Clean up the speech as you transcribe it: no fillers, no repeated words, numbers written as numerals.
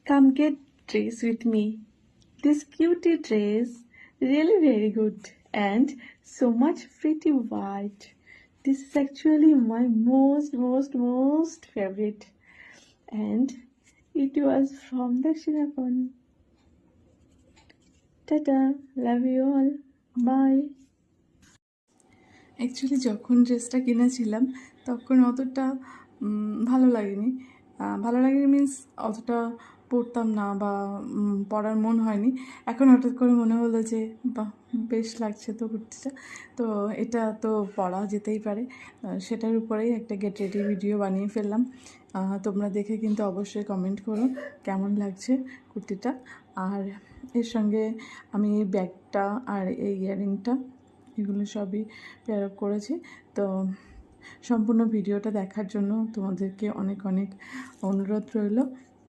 Come get dressed with me. This cutie dress, really very good and so much pretty white. This is actually my most favorite, and it was from Dakshinapon. Tata, love you all. Bye. Actually যখন ড্রেসটা কিনেছিলাম তখন অতটা ভালো লাগেনি। ভালো লাগেনি means অতটা পরতাম না বা পরার মন হয়নি। এখন হঠাৎ করে মনে হলো যে বাহ, বেশ লাগছে তো কুর্তিটা, তো এটা তো পরা যেতেই পারে। সেটার উপরেই একটা গেট রেডি ভিডিও বানিয়ে ফেললাম। তোমরা দেখে কিন্তু অবশ্যই কমেন্ট করো কেমন লাগছে কুর্তিটা। আর এর সঙ্গে আমি এই ব্যাগটা আর এই ইয়ারিংটা এগুলো সবই পেয়ার আপ করেছি। তো সম্পূর্ণ ভিডিওটা দেখার জন্য তোমাদেরকে অনেক অনুরোধ রইল।